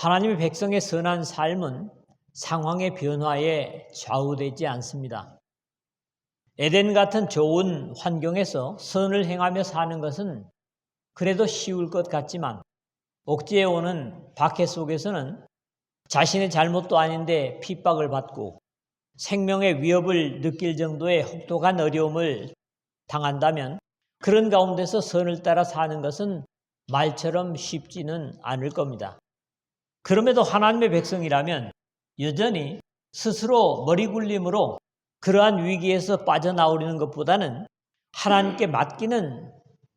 하나님의 백성의 선한 삶은 상황의 변화에 좌우되지 않습니다. 에덴 같은 좋은 환경에서 선을 행하며 사는 것은 그래도 쉬울 것 같지만 억지에 오는 박해 속에서는 자신의 잘못도 아닌데 핍박을 받고 생명의 위협을 느낄 정도의 혹독한 어려움을 당한다면 그런 가운데서 선을 따라 사는 것은 말처럼 쉽지는 않을 겁니다. 그럼에도 하나님의 백성이라면 여전히 스스로 머리 굴림으로 그러한 위기에서 빠져나오려는 것보다는 하나님께 맡기는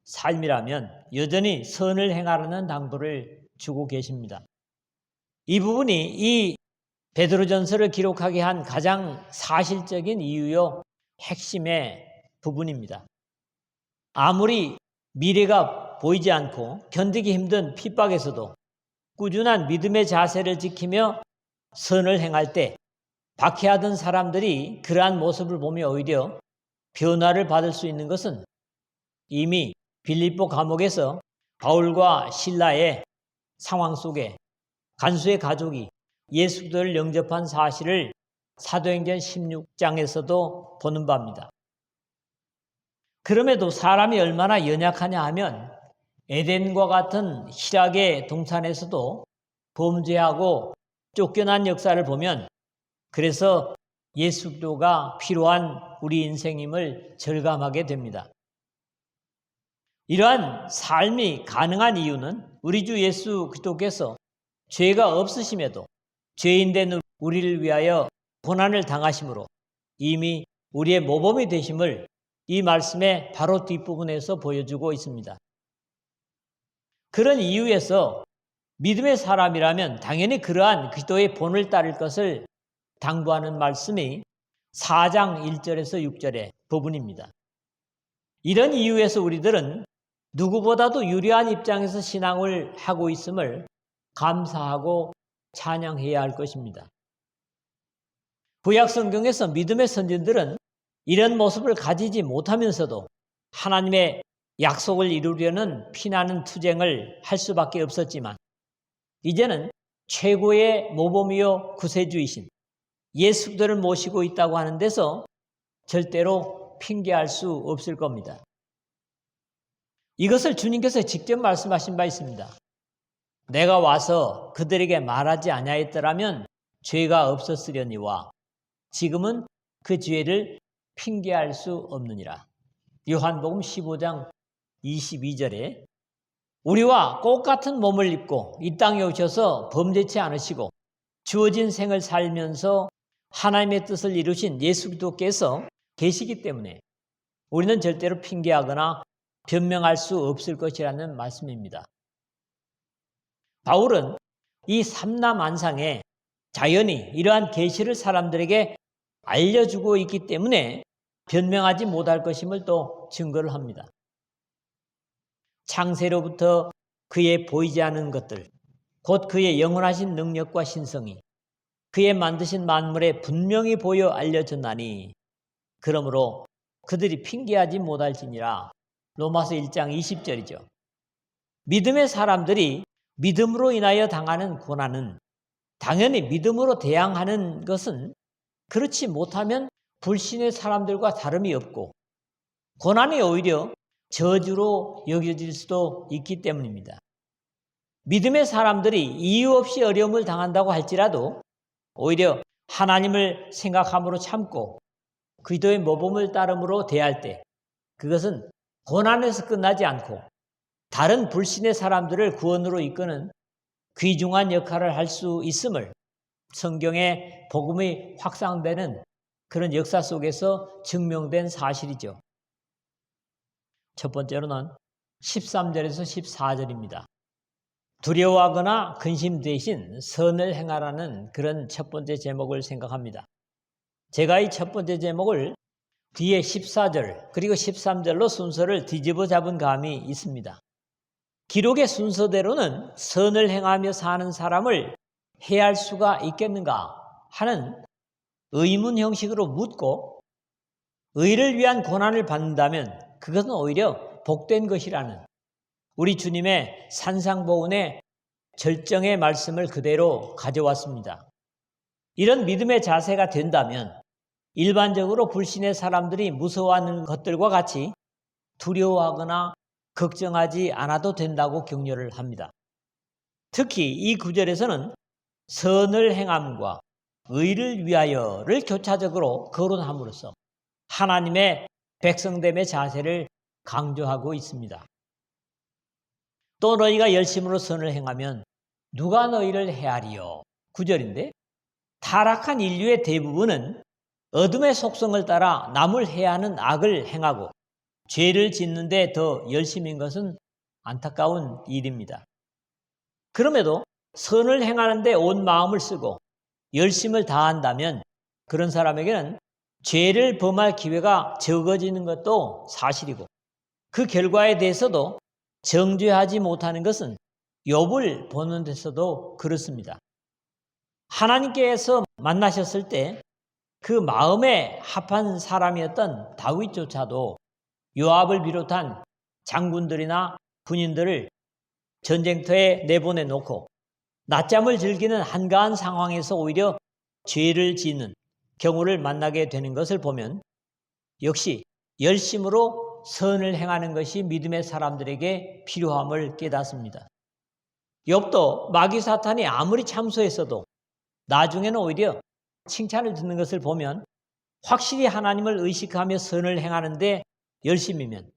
삶이라면 여전히 선을 행하라는 당부를 주고 계십니다. 이 부분이 이 베드로전서를 기록하게 한 가장 사실적인 이유요 핵심의 부분입니다. 아무리 미래가 보이지 않고 견디기 힘든 핍박에서도 꾸준한 믿음의 자세를 지키며 선을 행할 때 박해하던 사람들이 그러한 모습을 보며 오히려 변화를 받을 수 있는 것은 이미 빌립보 감옥에서 바울과 실라의 상황 속에 간수의 가족이 예수 그리스도를 영접한 사실을 사도행전 16장에서도 보는 바입니다. 그럼에도 사람이 얼마나 연약하냐 하면 에덴과 같은 희락의 동산에서도 범죄하고 쫓겨난 역사를 보면 그래서 예수 그리스도가 필요한 우리 인생임을 절감하게 됩니다. 이러한 삶이 가능한 이유는 우리 주 예수 그리스도께서 죄가 없으심에도 죄인된 우리를 위하여 고난을 당하심으로 이미 우리의 모범이 되심을 이 말씀의 바로 뒷부분에서 보여주고 있습니다. 그런 이유에서 믿음의 사람이라면 당연히 그러한 그리스도의 본을 따를 것을 당부하는 말씀이 4장 1절에서 6절의 부분입니다. 이런 이유에서 우리들은 누구보다도 유리한 입장에서 신앙을 하고 있음을 감사하고 찬양해야 할 것입니다. 구약 성경에서 믿음의 선진들은 이런 모습을 가지지 못하면서도 하나님의 약속을 이루려는 피나는 투쟁을 할 수밖에 없었지만 이제는 최고의 모범이요 구세주이신 예수 그리스도를 모시고 있다고 하는 데서 절대로 핑계할 수 없을 겁니다. 이것을 주님께서 직접 말씀하신 바 있습니다. 내가 와서 그들에게 말하지 아니하였더라면 죄가 없었으려니와 지금은 그 죄를 핑계할 수 없느니라. 요한복음 15장 22절에 우리와 똑같은 몸을 입고 이 땅에 오셔서 범죄치 않으시고 주어진 생을 살면서 하나님의 뜻을 이루신 예수 그리스도께서 계시기 때문에 우리는 절대로 핑계하거나 변명할 수 없을 것이라는 말씀입니다. 바울은 이 삼라만상에 자연히 이러한 계시를 사람들에게 알려주고 있기 때문에 변명하지 못할 것임을 또 증거를 합니다. 창세로부터 그의 보이지 않은 것들, 곧 그의 영원하신 능력과 신성이 그의 만드신 만물에 분명히 보여 알려졌나니 그러므로 그들이 핑계하지 못할지니라. 로마서 1장 20절이죠. 믿음의 사람들이 믿음으로 인하여 당하는 고난은 당연히 믿음으로 대항하는 것은 그렇지 못하면 불신의 사람들과 다름이 없고 고난이 오히려 저주로 여겨질 수도 있기 때문입니다. 믿음의 사람들이 이유 없이 어려움을 당한다고 할지라도 오히려 하나님을 생각함으로 참고 그리스도의 모범을 따름으로 대할 때 그것은 고난에서 끝나지 않고 다른 불신의 사람들을 구원으로 이끄는 귀중한 역할을 할 수 있음을 성경의 복음이 확산되는 그런 역사 속에서 증명된 사실이죠. 첫 번째로는 13절에서 14절입니다. 두려워하거나 근심 대신 선을 행하라는 그런 첫 번째 제목을 생각합니다. 제가 이 첫 번째 제목을 뒤에 14절 그리고 13절로 순서를 뒤집어 잡은 감이 있습니다. 기록의 순서대로는 선을 행하며 사는 사람을 해할 수가 있겠는가 하는 의문 형식으로 묻고 의를 위한 고난을 받는다면 그것은 오히려 복된 것이라는 우리 주님의 산상보훈의 절정의 말씀을 그대로 가져왔습니다. 이런 믿음의 자세가 된다면 일반적으로 불신의 사람들이 무서워하는 것들과 같이 두려워하거나 걱정하지 않아도 된다고 격려를 합니다. 특히 이 구절에서는 선을 행함과 의를 위하여를 교차적으로 거론함으로써 하나님의 백성됨의 자세를 강조하고 있습니다. 또 너희가 열심으로 선을 행하면 누가 너희를 해하리요? 9절인데 타락한 인류의 대부분은 어둠의 속성을 따라 남을 해하는 악을 행하고 죄를 짓는 데 더 열심인 것은 안타까운 일입니다. 그럼에도 선을 행하는 데 온 마음을 쓰고 열심을 다한다면 그런 사람에게는 죄를 범할 기회가 적어지는 것도 사실이고 그 결과에 대해서도 정죄하지 못하는 것은 욥을 보는 데서도 그렇습니다. 하나님께서 만나셨을 때 그 마음에 합한 사람이었던 다윗조차도 요압을 비롯한 장군들이나 군인들을 전쟁터에 내보내 놓고 낮잠을 즐기는 한가한 상황에서 오히려 죄를 짓는 경우를 만나게 되는 것을 보면 역시 열심으로 선을 행하는 것이 믿음의 사람들에게 필요함을 깨닫습니다. 욥도 마귀 사탄이 아무리 참소했어도 나중에는 오히려 칭찬을 듣는 것을 보면 확실히 하나님을 의식하며 선을 행하는데 열심이면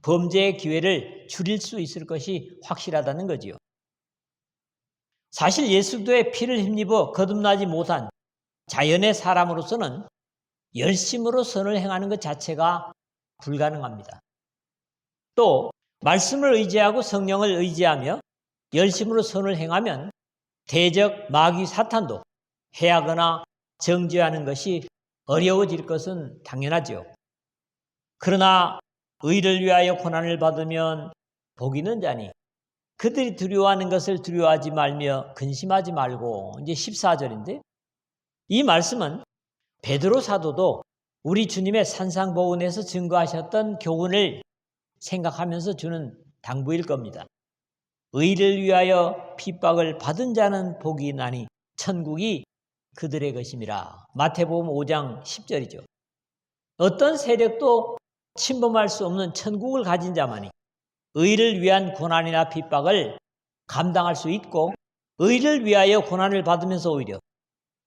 범죄의 기회를 줄일 수 있을 것이 확실하다는 거지요. 사실 예수도의 피를 힘입어 거듭나지 못한 자연의 사람으로서는 열심으로 선을 행하는 것 자체가 불가능합니다. 또 말씀을 의지하고 성령을 의지하며 열심으로 선을 행하면 대적 마귀 사탄도 해하거나 정죄하는 것이 어려워질 것은 당연하죠. 그러나 의를 위하여 고난을 받으면 복이 있는 자니 그들이 두려워하는 것을 두려워하지 말며 근심하지 말고, 이제 14절인데 이 말씀은 베드로 사도도 우리 주님의 산상보훈에서 증거하셨던 교훈을 생각하면서 주는 당부일 겁니다. 의를 위하여 핍박을 받은 자는 복이 나니 천국이 그들의 것임이라. 마태복음 5장 10절이죠. 어떤 세력도 침범할 수 없는 천국을 가진 자만이 의를 위한 고난이나 핍박을 감당할 수 있고 의를 위하여 고난을 받으면서 오히려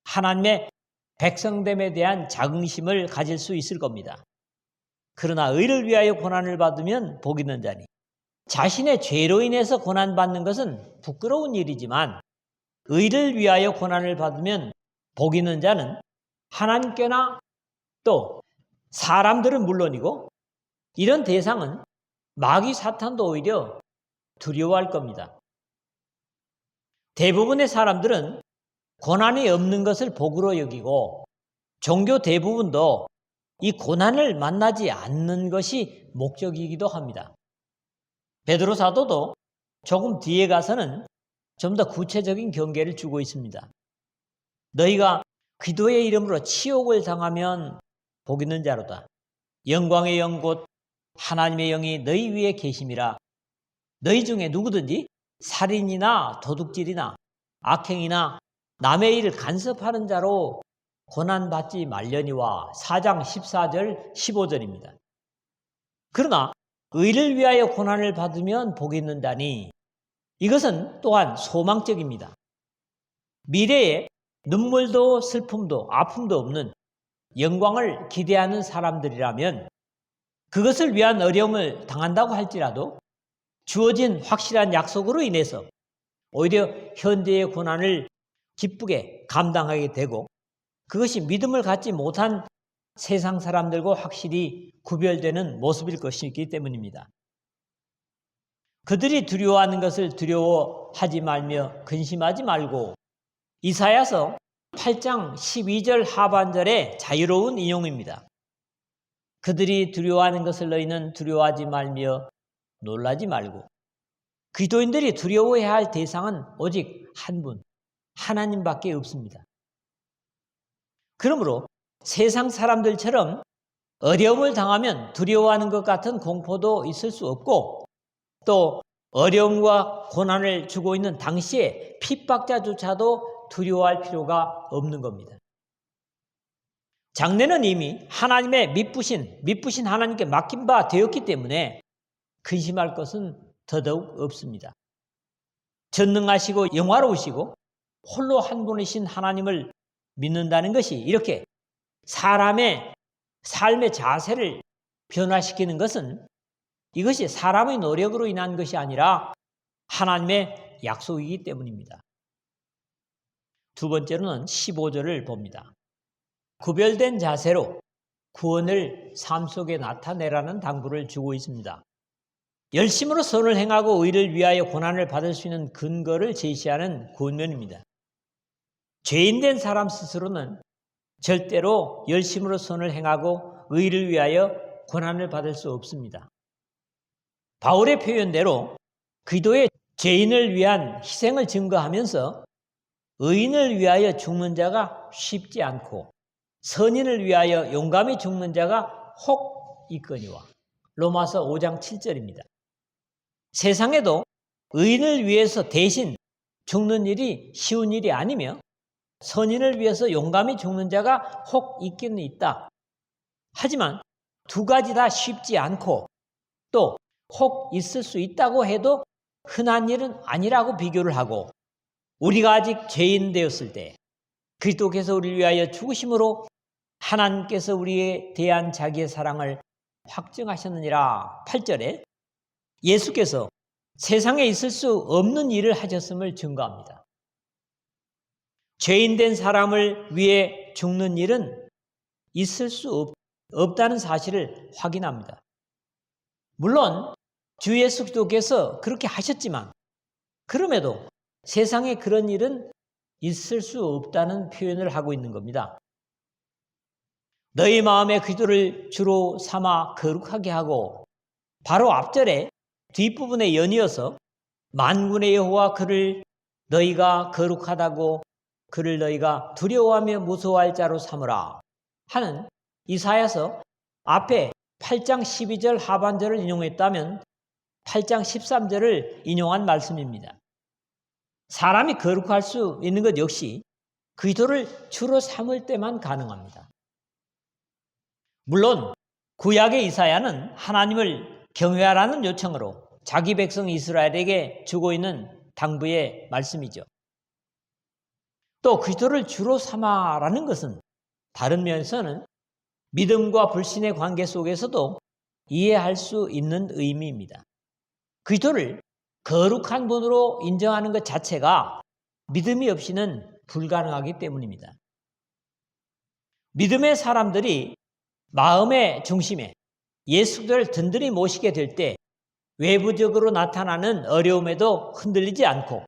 하나님의 백성됨에 대한 자긍심을 가질 수 있을 겁니다. 그러나 의를 위하여 고난을 받으면 복 있는 자니 자신의 죄로 인해서 고난받는 것은 부끄러운 일이지만 의를 위하여 고난을 받으면 복 있는 자는 하나님께나 또 사람들은 물론이고 이런 대상은 마귀 사탄도 오히려 두려워할 겁니다. 대부분의 사람들은 고난이 없는 것을 복으로 여기고 종교 대부분도 이 고난을 만나지 않는 것이 목적이기도 합니다. 베드로 사도도 조금 뒤에 가서는 좀 더 구체적인 경계를 주고 있습니다. 너희가 기도의 이름으로 치욕을 당하면 복 있는 자로다. 영광의 영 곧 하나님의 영이 너희 위에 계심이라. 너희 중에 누구든지 살인이나 도둑질이나 악행이나 남의 일을 간섭하는 자로 고난받지 말려니와. 4장 14절 15절입니다. 그러나 의를 위하여 고난을 받으면 복이 있는다니 이것은 또한 소망적입니다. 미래에 눈물도 슬픔도 아픔도 없는 영광을 기대하는 사람들이라면 그것을 위한 어려움을 당한다고 할지라도 주어진 확실한 약속으로 인해서 오히려 현재의 고난을 기쁘게 감당하게 되고 그것이 믿음을 갖지 못한 세상 사람들과 확실히 구별되는 모습일 것이기 때문입니다. 그들이 두려워하는 것을 두려워하지 말며 근심하지 말고. 이사야서 8장 12절 하반절의 자유로운 인용입니다. 그들이 두려워하는 것을 너희는 두려워하지 말며 놀라지 말고. 기도인들이 두려워해야 할 대상은 오직 한 분, 하나님밖에 없습니다. 그러므로 세상 사람들처럼 어려움을 당하면 두려워하는 것 같은 공포도 있을 수 없고 또 어려움과 고난을 주고 있는 당시에 핍박자조차도 두려워할 필요가 없는 겁니다. 장래는 이미 하나님의 믿부신 하나님께 맡긴 바 되었기 때문에 근심할 것은 더더욱 없습니다. 전능하시고 영화로우시고 홀로 한 분이신 하나님을 믿는다는 것이 이렇게 사람의 삶의 자세를 변화시키는 것은 이것이 사람의 노력으로 인한 것이 아니라 하나님의 약속이기 때문입니다. 두 번째로는 15절을 봅니다. 구별된 자세로 구원을 삶 속에 나타내라는 당부를 주고 있습니다. 열심으로 선을 행하고 의를 위하여 고난을 받을 수 있는 근거를 제시하는 구원면입니다. 죄인된 사람 스스로는 절대로 열심으로 선을 행하고 의를 위하여 고난을 받을 수 없습니다. 바울의 표현대로 그리스도의 죄인을 위한 희생을 증거하면서 의인을 위하여 죽는 자가 쉽지 않고 선인을 위하여 용감히 죽는 자가 혹 있거니와. 로마서 5장 7절입니다. 세상에도 의인을 위해서 대신 죽는 일이 쉬운 일이 아니며 선인을 위해서 용감히 죽는 자가 혹 있기는 있다. 하지만 두 가지 다 쉽지 않고 또 혹 있을 수 있다고 해도 흔한 일은 아니라고 비교를 하고 우리가 아직 죄인 되었을 때 그리스도께서 우리를 위하여 죽으심으로 하나님께서 우리에 대한 자기의 사랑을 확증하셨느니라. 8절에 예수께서 세상에 있을 수 없는 일을 하셨음을 증거합니다. 죄인된 사람을 위해 죽는 일은 있을 수 없다는 사실을 확인합니다. 물론 주 예수 그리스도께서 그렇게 하셨지만 그럼에도 세상에 그런 일은 있을 수 없다는 표현을 하고 있는 겁니다. 너희 마음에 그리스도를 주로 삼아 거룩하게 하고 바로 앞절에 뒷부분에 연이어서 만군의 여호와 그를 너희가 거룩하다고 그를 너희가 두려워하며 무서워할 자로 삼으라 하는 이사야서 앞에 8장 12절 하반절을 인용했다면 8장 13절을 인용한 말씀입니다. 사람이 거룩할 수 있는 것 역시 그리스도를 주로 삼을 때만 가능합니다. 물론 구약의 이사야는 하나님을 경외하라는 요청으로 자기 백성 이스라엘에게 주고 있는 당부의 말씀이죠. 또 그리스도를 주로 삼아라는 것은 다른 면에서는 믿음과 불신의 관계 속에서도 이해할 수 있는 의미입니다. 그리스도를 거룩한 분으로 인정하는 것 자체가 믿음이 없이는 불가능하기 때문입니다. 믿음의 사람들이 마음의 중심에 예수를 든든히 모시게 될 때 외부적으로 나타나는 어려움에도 흔들리지 않고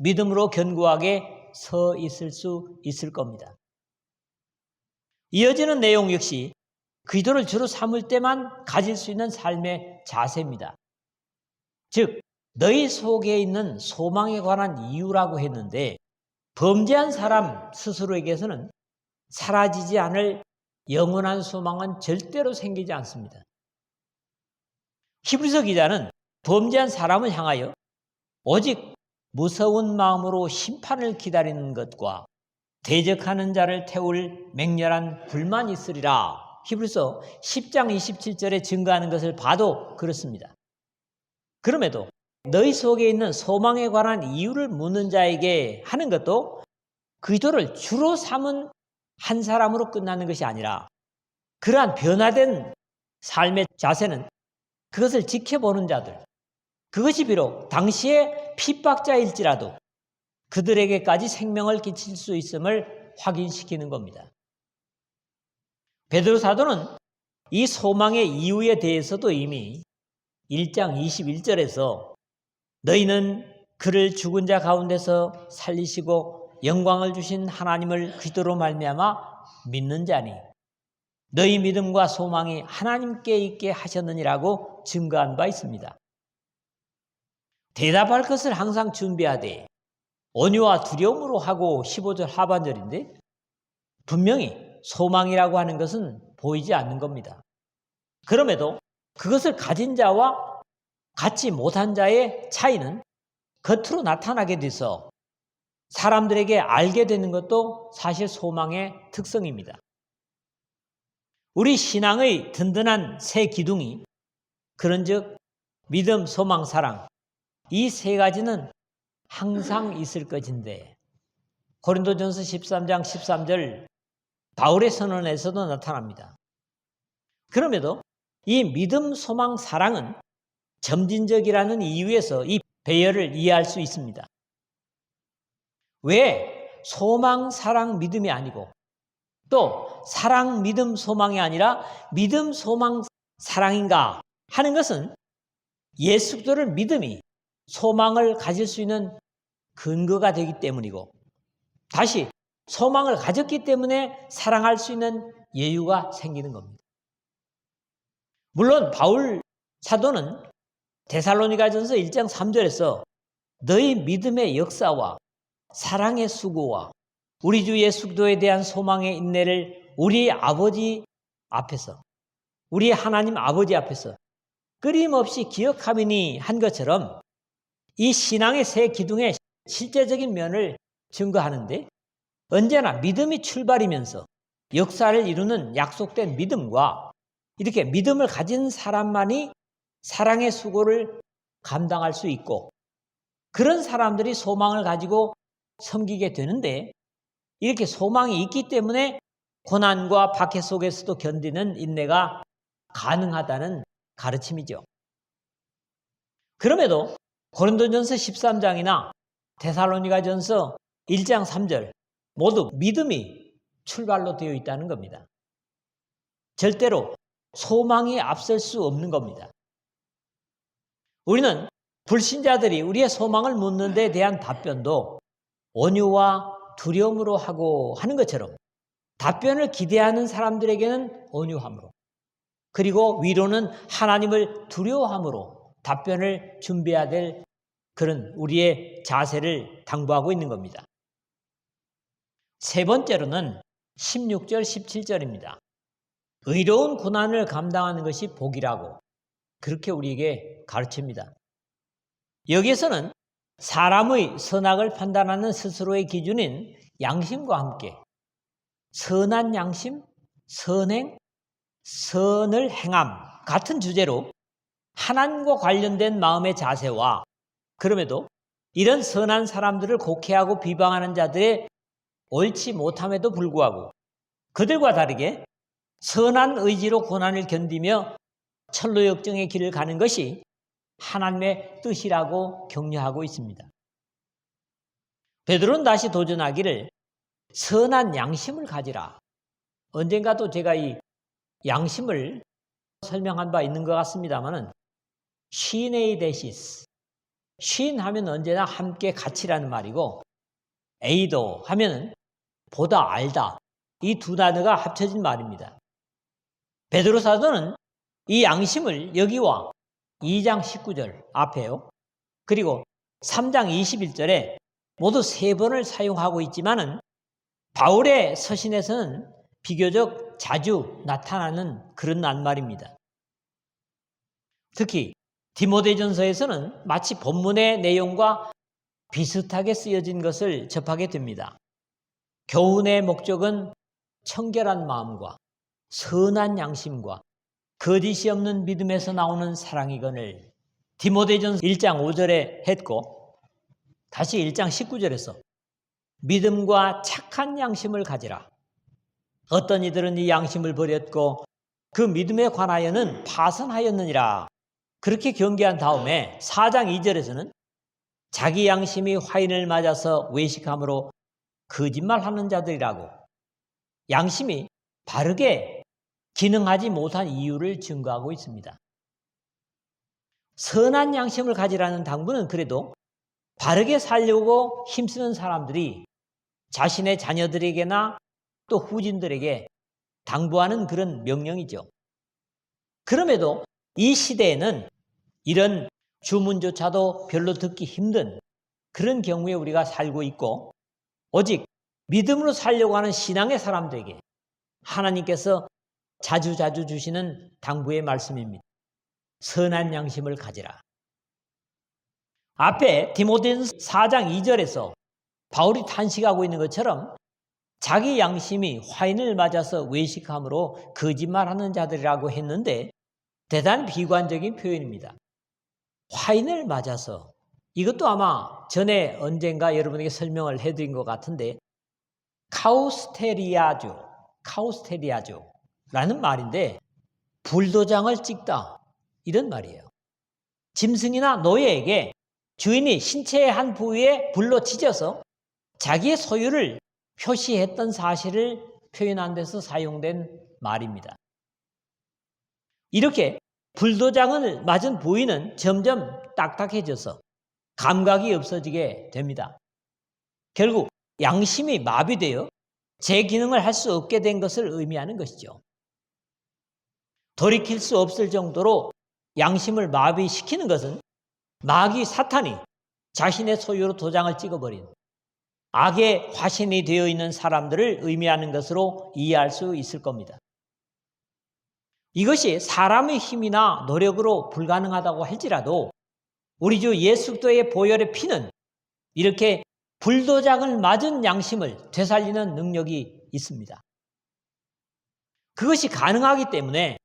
믿음으로 견고하게 서 있을 수 있을 겁니다. 이어지는 내용 역시 그리스도를 주로 삼을 때만 가질 수 있는 삶의 자세입니다. 즉 너희 속에 있는 소망에 관한 이유라고 했는데 범죄한 사람 스스로에게서는 사라지지 않을 영원한 소망은 절대로 생기지 않습니다. 히브리서 기자는 범죄한 사람을 향하여 오직 무서운 마음으로 심판을 기다리는 것과 대적하는 자를 태울 맹렬한 불만이 있으리라. 히브리서 10장 27절에 증거하는 것을 봐도 그렇습니다. 그럼에도 너희 속에 있는 소망에 관한 이유를 묻는 자에게 하는 것도 그리스도를 주로 삼은 한 사람으로 끝나는 것이 아니라 그러한 변화된 삶의 자세는 그것을 지켜보는 자들, 그것이 비록 당시의 핍박자일지라도 그들에게까지 생명을 끼칠 수 있음을 확인시키는 겁니다. 베드로 사도는 이 소망의 이유에 대해서도 이미 1장 21절에서 너희는 그를 죽은 자 가운데서 살리시고 영광을 주신 하나님을 그리스도로 말미암아 믿는 자니 너희 믿음과 소망이 하나님께 있게 하셨느니라고 증거한 바 있습니다. 대답할 것을 항상 준비하되 온유와 두려움으로 하고 15절 하반절인데 분명히 소망이라고 하는 것은 보이지 않는 겁니다. 그럼에도 그것을 가진 자와 갖지 못한 자의 차이는 겉으로 나타나게 돼서 사람들에게 알게 되는 것도 사실 소망의 특성입니다. 우리 신앙의 든든한 세 기둥이 그런즉 믿음, 소망, 사랑 이 세 가지는 항상 있을 것인데 고린도전서 13장 13절 바울의 선언에서도 나타납니다. 그럼에도 이 믿음, 소망, 사랑은 점진적이라는 이유에서 이 배열을 이해할 수 있습니다. 왜 소망, 사랑, 믿음이 아니고 또 사랑, 믿음, 소망이 아니라 믿음, 소망, 사랑인가 하는 것은 예수 그리스도를 믿음이 소망을 가질 수 있는 근거가 되기 때문이고 다시 소망을 가졌기 때문에 사랑할 수 있는 여유가 생기는 겁니다. 물론 바울 사도는 데살로니가전서 1장 3절에서 너희 믿음의 역사와 사랑의 수고와 우리 주 예수 그리스도에 대한 소망의 인내를 우리 아버지 앞에서 우리 하나님 아버지 앞에서 끊임없이 기억하미니 한 것처럼 이 신앙의 세 기둥의 실제적인 면을 증거하는데 언제나 믿음이 출발이면서 역사를 이루는 약속된 믿음과 이렇게 믿음을 가진 사람만이 사랑의 수고를 감당할 수 있고 그런 사람들이 소망을 가지고 섬기게 되는데 이렇게 소망이 있기 때문에 고난과 박해 속에서도 견디는 인내가 가능하다는 가르침이죠. 그럼에도 고린도전서 13장이나 데살로니가전서 1장 3절 모두 믿음이 출발로 되어 있다는 겁니다. 절대로 소망이 앞설 수 없는 겁니다. 우리는 불신자들이 우리의 소망을 묻는 데 대한 답변도 온유와 두려움으로 하고 하는 것처럼 답변을 기대하는 사람들에게는 온유함으로 그리고 위로는 하나님을 두려워함으로 답변을 준비해야 될 그런 우리의 자세를 당부하고 있는 겁니다. 세 번째로는 16절, 17절입니다. 의로운 고난을 감당하는 것이 복이라고 그렇게 우리에게 가르칩니다. 여기에서는 사람의 선악을 판단하는 스스로의 기준인 양심과 함께 선한 양심, 선행, 선을 행함 같은 주제로 하나님과 관련된 마음의 자세와 그럼에도 이런 선한 사람들을 곡해하고 비방하는 자들의 옳지 못함에도 불구하고 그들과 다르게 선한 의지로 고난을 견디며 천로역정의 길을 가는 것이 하나님의 뜻이라고 격려하고 있습니다. 베드로는 다시 도전하기를 선한 양심을 가지라. 언젠가도 제가 이 양심을 설명한 바 있는 것 같습니다만은 시네이데시스 신 하면 언제나 함께 같이라는 말이고 에이도 하면은 보다 알다 이 두 단어가 합쳐진 말입니다. 베드로 사도는 이 양심을 여기와 2장 19절 앞에요. 그리고 3장 21절에 모두 세 번을 사용하고 있지만은 바울의 서신에서는 비교적 자주 나타나는 그런 낱말입니다. 특히 디모데전서에서는 마치 본문의 내용과 비슷하게 쓰여진 것을 접하게 됩니다. 교훈의 목적은 청결한 마음과 선한 양심과 거짓이 없는 믿음에서 나오는 사랑이거늘 디모데전서 1장 5절에 했고 다시 1장 19절에서 믿음과 착한 양심을 가지라. 어떤 이들은 이 양심을 버렸고 그 믿음에 관하여는 파선하였느니라. 그렇게 경계한 다음에 4장 2절에서는 자기 양심이 화인을 맞아서 외식함으로 거짓말하는 자들이라고 양심이 바르게 기능하지 못한 이유를 증거하고 있습니다. 선한 양심을 가지라는 당부는 그래도 바르게 살려고 힘쓰는 사람들이 자신의 자녀들에게나 또 후진들에게 당부하는 그런 명령이죠. 그럼에도 이 시대에는 이런 주문조차도 별로 듣기 힘든 그런 경우에 우리가 살고 있고 오직 믿음으로 살려고 하는 신앙의 사람들에게 하나님께서 자주자주 주시는 당부의 말씀입니다. 선한 양심을 가지라. 앞에 디모데전서 4장 2절에서 바울이 탄식하고 있는 것처럼 자기 양심이 화인을 맞아서 외식함으로 거짓말하는 자들이라고 했는데 대단히 비관적인 표현입니다. 화인을 맞아서, 이것도 아마 전에 언젠가 여러분에게 설명을 해드린 것 같은데 카우스테리아조라는 말인데 불도장을 찍다 이런 말이에요. 짐승이나 노예에게 주인이 신체의 한 부위에 불로 지져서 자기의 소유를 표시했던 사실을 표현한 데서 사용된 말입니다. 이렇게 불도장을 맞은 부위는 점점 딱딱해져서 감각이 없어지게 됩니다. 결국 양심이 마비되어 제 기능을 할 수 없게 된 것을 의미하는 것이죠. 돌이킬 수 없을 정도로 양심을 마비시키는 것은 마귀 사탄이 자신의 소유로 도장을 찍어버린 악의 화신이 되어 있는 사람들을 의미하는 것으로 이해할 수 있을 겁니다. 이것이 사람의 힘이나 노력으로 불가능하다고 할지라도 우리 주 예수 그리스도의 보혈의 피는 이렇게 불도장을 맞은 양심을 되살리는 능력이 있습니다. 그것이 가능하기 때문에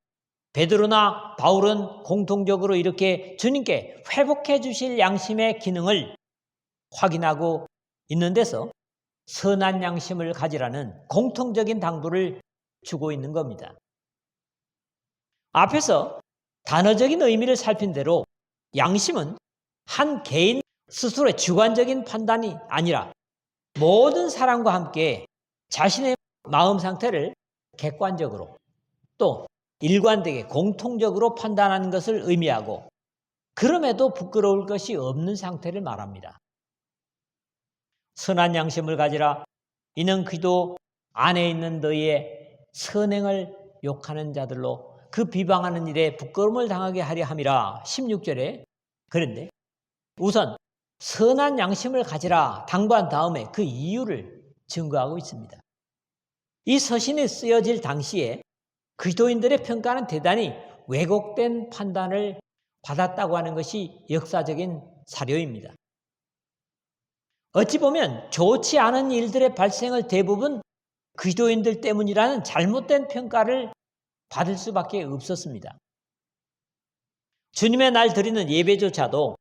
베드로나 바울은 공통적으로 이렇게 주님께 회복해 주실 양심의 기능을 확인하고 있는 데서 선한 양심을 가지라는 공통적인 당부를 주고 있는 겁니다. 앞에서 단어적인 의미를 살핀 대로 양심은 한 개인 스스로의 주관적인 판단이 아니라 모든 사람과 함께 자신의 마음 상태를 객관적으로 또 일관되게 공통적으로 판단하는 것을 의미하고 그럼에도 부끄러울 것이 없는 상태를 말합니다. 선한 양심을 가지라. 이는 그리스도 안에 있는 너희의 선행을 욕하는 자들로 그 비방하는 일에 부끄러움을 당하게 하려 함이라. 16절에 그런데 우선 선한 양심을 가지라 당부한 다음에 그 이유를 증거하고 있습니다. 이 서신이 쓰여질 당시에 그리스도인들의 평가는 대단히 왜곡된 판단을 받았다고 하는 것이 역사적인 사료입니다. 어찌 보면 좋지 않은 일들의 발생을 대부분 그리스도인들 때문이라는 잘못된 평가를 받을 수밖에 없었습니다. 주님의 날 드리는 예배조차도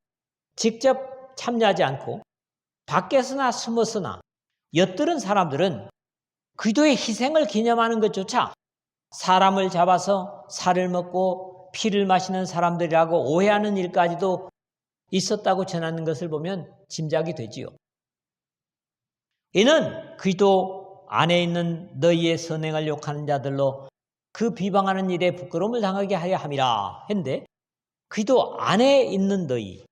직접 참여하지 않고 밖에서나 숨어서나 엿들은 사람들은 그리스도의 희생을 기념하는 것조차 사람을 잡아서 살을 먹고 피를 마시는 사람들이라고 오해하는 일까지도 있었다고 전하는 것을 보면 짐작이 되지요. 이는 그리스도 안에 있는 너희의 선행을 욕하는 자들로 그 비방하는 일에 부끄러움을 당하게 하려 함이라 했는데 그리스도 안에 있는 너희,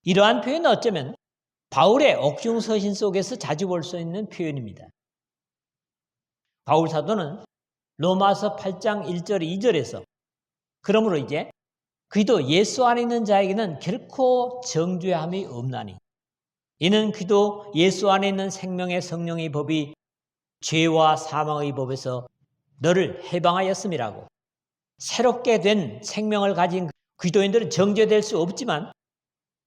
이러한 표현은 어쩌면 바울의 옥중서신 속에서 자주 볼 수 있는 표현입니다. 바울 사도는 로마서 8장 1절 2절에서 그러므로 이제 그리스도 예수 안에 있는 자에게는 결코 정죄함이 없나니 이는 그리스도 예수 안에 있는 생명의 성령의 법이 죄와 사망의 법에서 너를 해방하였음이라고. 새롭게 된 생명을 가진 그리스도인들은 정죄될 수 없지만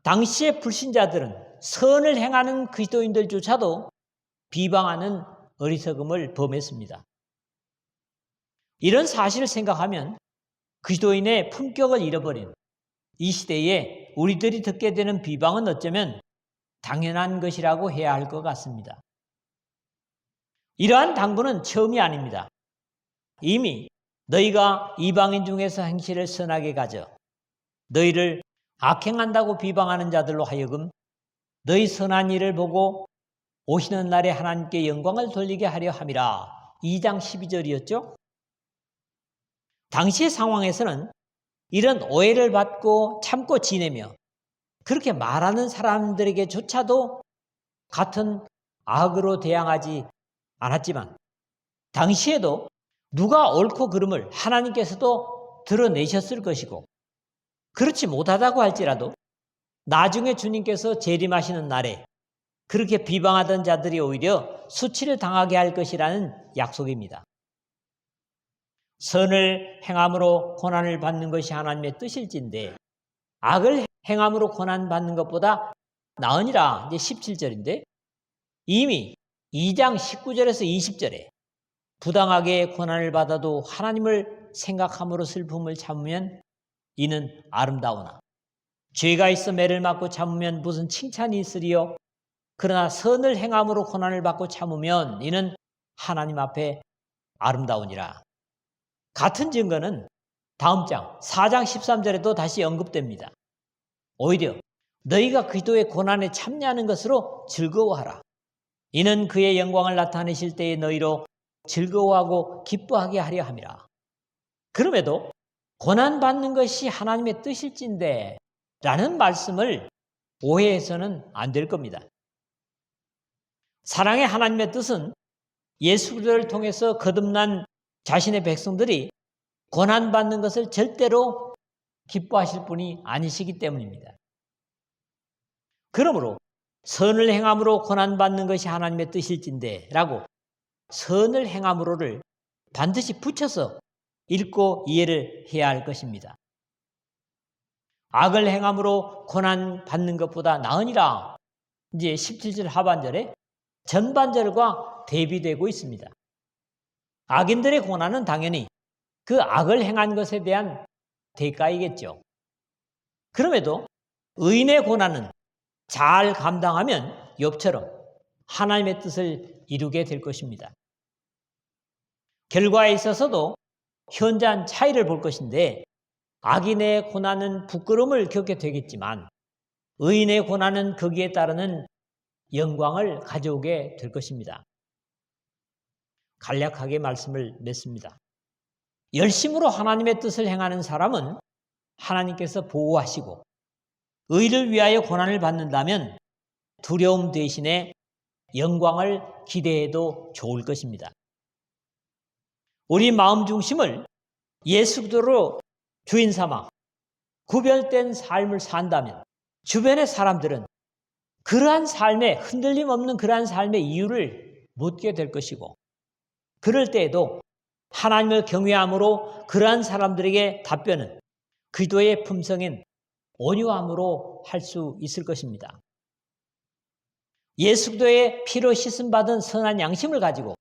당시의 불신자들은 선을 행하는 그리스도인들조차도 비방하는 어리석음을 범했습니다. 이런 사실을 생각하면 그리스도인의 품격을 잃어버린 이 시대에 우리들이 듣게 되는 비방은 어쩌면 당연한 것이라고 해야 할 것 같습니다. 이러한 당부는 처음이 아닙니다. 이미 너희가 이방인 중에서 행실을 선하게 가져 너희를 악행한다고 비방하는 자들로 하여금 너희 선한 일을 보고 오시는 날에 하나님께 영광을 돌리게 하려 함이라. 2장 12절이었죠. 당시의 상황에서는 이런 오해를 받고 참고 지내며 그렇게 말하는 사람들에게조차도 같은 악으로 대항하지 않았지만 당시에도 누가 옳고 그름을 하나님께서도 드러내셨을 것이고 그렇지 못하다고 할지라도 나중에 주님께서 재림하시는 날에 그렇게 비방하던 자들이 오히려 수치를 당하게 할 것이라는 약속입니다. 선을 행함으로 고난을 받는 것이 하나님의 뜻일진데 악을 행함으로 고난받는 것보다 나으니라. 이제 17절인데 이미 2장 19절에서 20절에 부당하게 고난을 받아도 하나님을 생각함으로 슬픔을 참으면 이는 아름다우나 죄가 있어 매를 맞고 참으면 무슨 칭찬이 있으리요. 그러나 선을 행함으로 고난을 받고 참으면 이는 하나님 앞에 아름다우니라. 같은 증거는 다음 장 4장 13절에도 다시 언급됩니다. 오히려 너희가 그리스도의 고난에 참여하는 것으로 즐거워하라. 이는 그의 영광을 나타내실 때에 너희로 즐거워하고 기뻐하게 하려 함이라. 그럼에도 고난받는 것이 하나님의 뜻일진데 라는 말씀을 오해해서는 안 될 겁니다. 사랑의 하나님의 뜻은 예수 그리스도를 통해서 거듭난 자신의 백성들이 고난받는 것을 절대로 기뻐하실 분이 아니시기 때문입니다. 그러므로 선을 행함으로 고난받는 것이 하나님의 뜻일진데 라고 선을 행함으로를 반드시 붙여서 읽고 이해를 해야 할 것입니다. 악을 행함으로 고난받는 것보다 나으니라. 이제 17절 하반절에 전반절과 대비되고 있습니다. 악인들의 고난은 당연히 그 악을 행한 것에 대한 대가이겠죠. 그럼에도 의인의 고난은 잘 감당하면 욥처럼 하나님의 뜻을 이루게 될 것입니다. 결과에 있어서도 현저한 차이를 볼 것인데 악인의 고난은 부끄러움을 겪게 되겠지만 의인의 고난은 거기에 따르는 영광을 가져오게 될 것입니다. 간략하게 말씀을 맺습니다. 열심으로 하나님의 뜻을 행하는 사람은 하나님께서 보호하시고 의를 위하여 고난을 받는다면 두려움 대신에 영광을 기대해도 좋을 것입니다. 우리 마음 중심을 예수 그리스도로 주인 삼아 구별된 삶을 산다면 주변의 사람들은 그러한 삶에 흔들림 없는 그러한 삶의 이유를 묻게 될 것이고 그럴 때에도 하나님을 경외함으로 그러한 사람들에게 답변은 그리스도의 품성인 온유함으로 할 수 있을 것입니다. 예수 그리스도의 피로 씻음받은 선한 양심을 가지고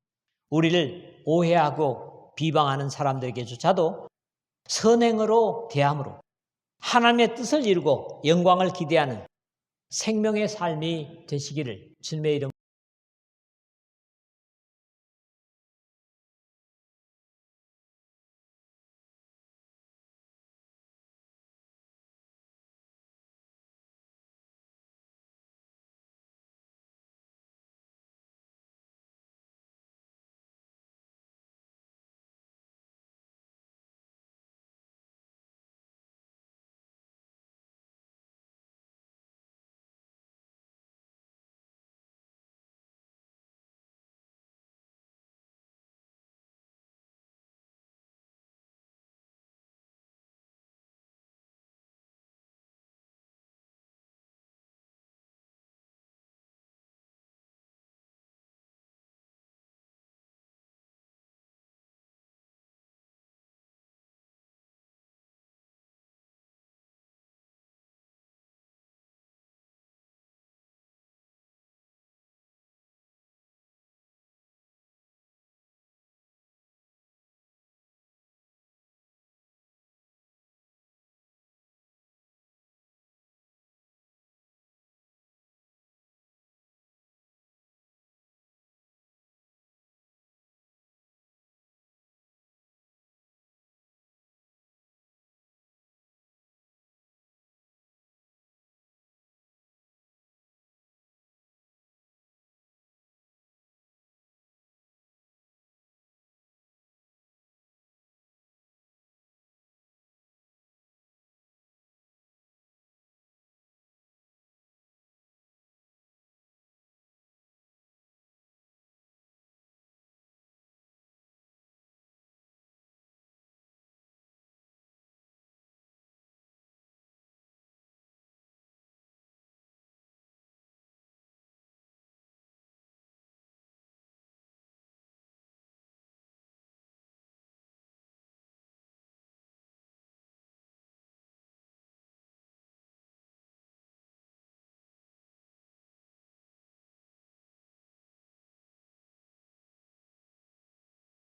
우리를 오해하고 비방하는 사람들에게조차도 선행으로 대함으로 하나님의 뜻을 이루고 영광을 기대하는 생명의 삶이 되시기를 주님의 이름